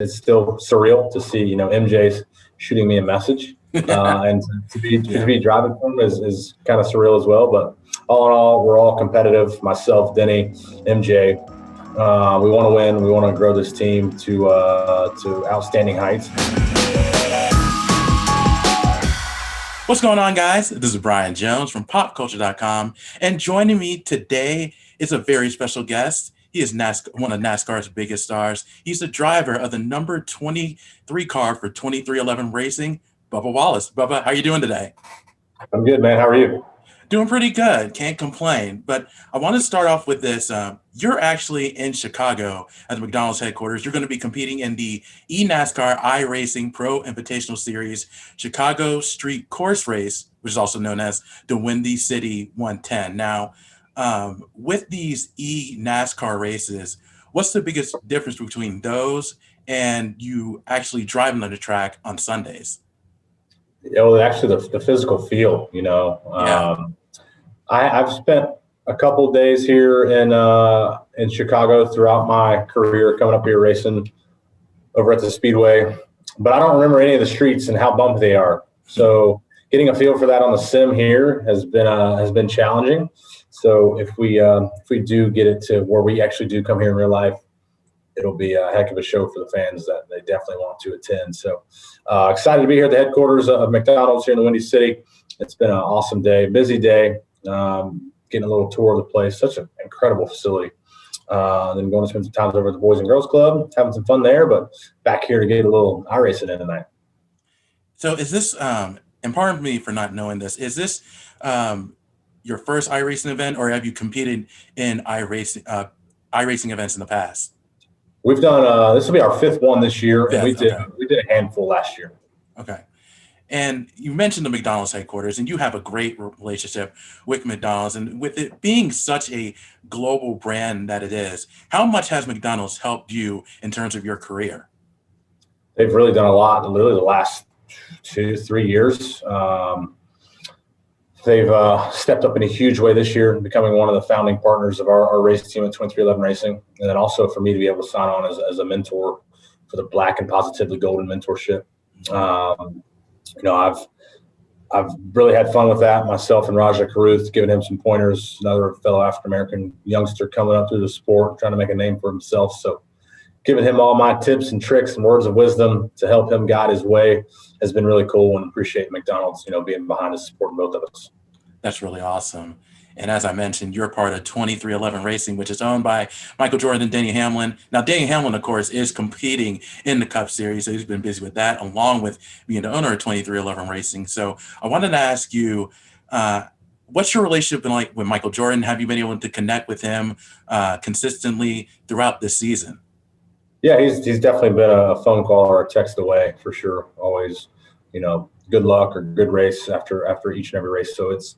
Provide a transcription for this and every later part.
It's still surreal to see, MJ's shooting me a message, and to be driving for him is kind of surreal as well. But all in all, we're all competitive. Myself, Denny, MJ. We want to win. We want to grow this team to outstanding heights. What's going on, guys? This is Brian Jones from PopCulture.com, and joining me today is a very special guest. He is one of NASCAR's biggest stars. He's the driver of the number 23 car for 23XI Racing, Bubba Wallace. Bubba, how you doing today? I'm good, man. How are you? Doing pretty good. Can't complain. But I want to start off with this. You're actually in Chicago at the McDonald's headquarters. You're going to be competing in the NASCAR iRacing Pro Invitational Series Chicago Street Course Race, which is also known as the Windy City 110. Now, with these NASCAR races, what's the biggest difference between those and you actually driving on the track on Sundays? Actually, the physical feel, I've spent a couple of days here in Chicago throughout my career, coming up here racing over at the Speedway, but I don't remember any of the streets and how bumpy they are. So getting a feel for that on the sim here has been challenging. So if we do get it to where we actually do come here in real life, it'll be a heck of a show for the fans that they definitely want to attend. So excited to be here at the headquarters of McDonald's here in the Windy City. It's been an awesome day, busy day, getting a little tour of the place. Such an incredible facility. Then going to spend some time over at the Boys and Girls Club, having some fun there, but back here to get a little iRacing in tonight. So is this, and pardon me for not knowing this, is this your first iRacing event, or have you competed in iRacing events in the past? We've done this will be our fifth one this year, and we did a handful last year. Okay. And you mentioned the McDonald's headquarters, and you have a great relationship with McDonald's. And with it being such a global brand that it is, how much has McDonald's helped you in terms of your career? They've really done a lot, literally the last 2-3 years. They've stepped up in a huge way this year, becoming one of the founding partners of our race team at 23XI Racing. And then also for me to be able to sign on as a mentor for the Black and Positively Golden mentorship. I've really had fun with that. Myself and Raja Caruth, giving him some pointers, another fellow African-American youngster coming up through the sport, trying to make a name for himself. So giving him all my tips and tricks and words of wisdom to help him guide his way has been really cool, and appreciate McDonald's, being behind us, supporting both of us. That's really awesome. And as I mentioned, you're part of 23XI Racing, which is owned by Michael Jordan and Denny Hamlin. Now, Denny Hamlin, of course, is competing in the Cup Series, so he's been busy with that, along with being the owner of 23XI Racing. So I wanted to ask you, what's your relationship been like with Michael Jordan? Have you been able to connect with him consistently throughout this season? Yeah, he's definitely been a phone call or a text away for sure. Always, good luck or good race after each and every race. So it's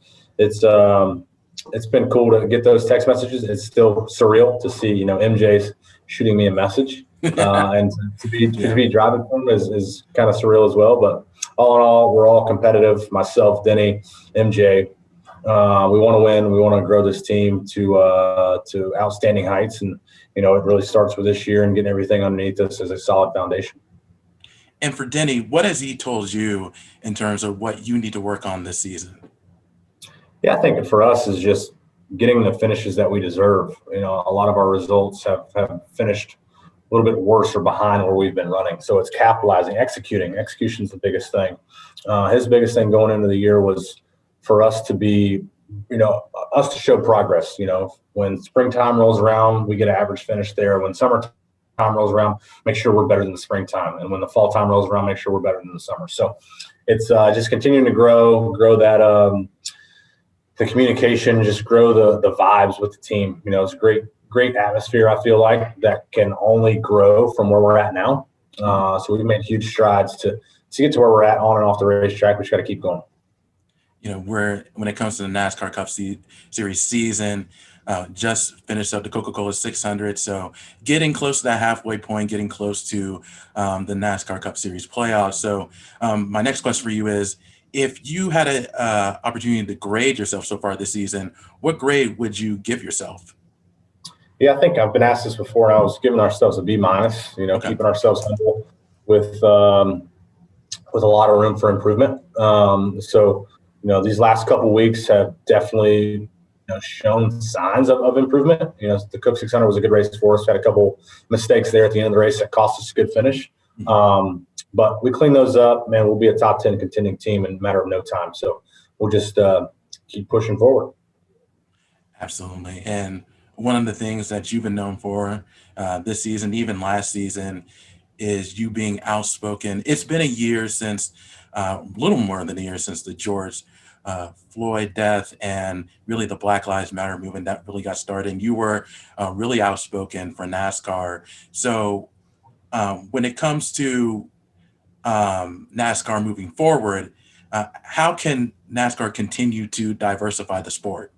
been cool to get those text messages. It's still surreal to see, MJ's shooting me a message, and to be driving for him is kind of surreal as well. But all in all, we're all competitive. Myself, Denny, MJ. We want to win. We want to grow this team to outstanding heights, and it really starts with this year and getting everything underneath us as a solid foundation. And for Denny, what has he told you in terms of what you need to work on this season? Yeah, I think for us is just getting the finishes that we deserve. A lot of our results have finished a little bit worse or behind where we've been running. So it's capitalizing, executing. Execution's the biggest thing. His biggest thing going into the year was for us to be, us to show progress. When springtime rolls around, we get an average finish there. When summertime rolls around, make sure we're better than the springtime. And when the fall time rolls around, make sure we're better than the summer. So it's just continuing to grow that the communication, just grow the vibes with the team. It's a great atmosphere, I feel like, that can only grow from where we're at now. So we've made huge strides to get to where we're at on and off the racetrack. We just got to keep going. When it comes to the NASCAR Cup Series season, just finished up the Coca-Cola 600. So getting close to that halfway point, getting close to the NASCAR Cup Series playoffs. So my next question for you is, if you had an opportunity to grade yourself so far this season, what grade would you give yourself? Yeah, I think I've been asked this before, and I was giving ourselves a B minus. Okay. Keeping ourselves humble with a lot of room for improvement. These last couple of weeks have definitely shown signs of improvement. The Cook 600 was a good race for us. Had a couple mistakes there at the end of the race that cost us a good finish. But we clean those up, man. We'll be a top 10 contending team in a matter of no time. So we'll just keep pushing forward. Absolutely. And one of the things that you've been known for this season, even last season, is you being outspoken. It's been a year since, a little more than a year since the George Floyd death and really the Black Lives Matter movement that really got started. And you were really outspoken for NASCAR. So when it comes to NASCAR moving forward, how can NASCAR continue to diversify the sport?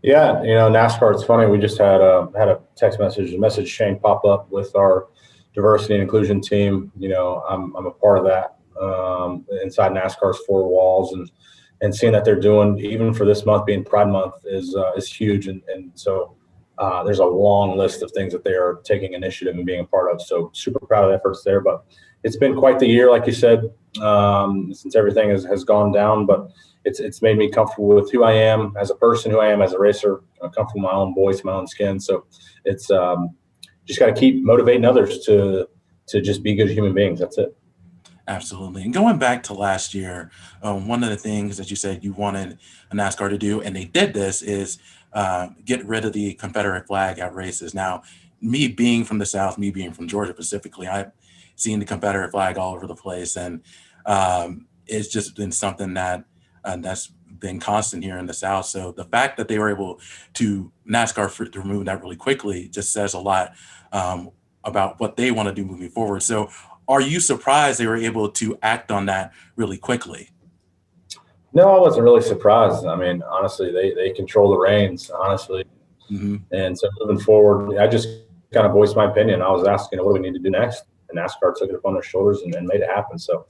Yeah, NASCAR. It's funny. We just had a text message, a message chain pop up with our diversity and inclusion team. I'm a part of that inside NASCAR's four walls, and seeing that they're doing, even for this month being Pride Month, is huge. And so there's a long list of things that they are taking initiative and being a part of. So super proud of the efforts there. But it's been quite the year, like you said, since everything has gone down. But it's made me comfortable with who I am as a person, who I am as a racer. I'm comfortable with my own voice, my own skin. So it's just got to keep motivating others to just be good human beings. That's it. Absolutely. And going back to last year, one of the things that you said you wanted a NASCAR to do, and they did this, is get rid of the Confederate flag at races. Now, me being from the South, me being from Georgia specifically, I've seen the Confederate flag all over the place. And it's just been something that's been constant here in the South. So the fact that they were able to NASCAR remove that really quickly just says a lot about what they want to do moving forward. So are you surprised they were able to act on that really quickly? No, I wasn't really surprised. I mean, honestly, they control the reins, honestly. And so moving forward, I just kind of voiced my opinion. I was asking, what do we need to do next? And NASCAR took it upon their shoulders and made it happen. So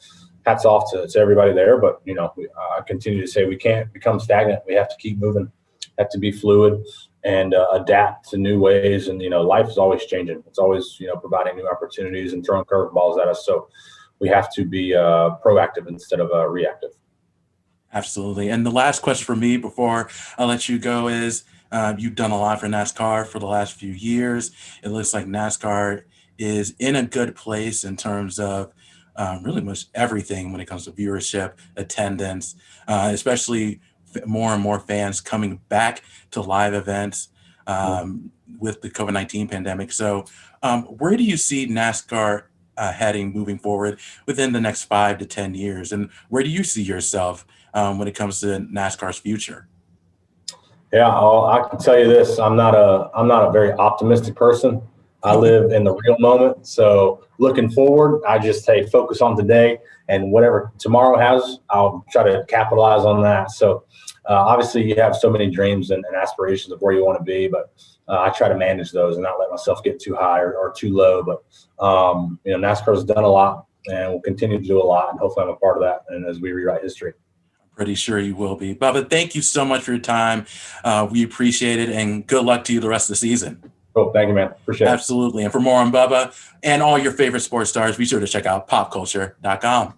hats off to everybody there. But, I continue to say we can't become stagnant. We have to keep moving, have to be fluid and adapt to new ways. And, life is always changing. It's always, providing new opportunities and throwing curveballs at us. So we have to be proactive instead of reactive. Absolutely. And the last question for me before I let you go is, you've done a lot for NASCAR for the last few years. It looks like NASCAR is in a good place in terms of really much everything when it comes to viewership, attendance, especially more and more fans coming back to live events with the COVID-19 pandemic. So where do you see NASCAR heading moving forward within the next 5 to 10 years? And where do you see yourself when it comes to NASCAR's future? Yeah, I can tell you this. I'm not a very optimistic person. I live in the real moment. So looking forward, I just focus on today, and whatever tomorrow has, I'll try to capitalize on that. So obviously you have so many dreams and aspirations of where you want to be, but I try to manage those and not let myself get too high or too low. But NASCAR has done a lot and will continue to do a lot, and hopefully I'm a part of that. And as we rewrite history. Pretty sure you will be. Bubba, thank you so much for your time. We appreciate it, and good luck to you the rest of the season. Cool. Thank you, man. Appreciate it. Absolutely. And for more on Bubba and all your favorite sports stars, be sure to check out popculture.com.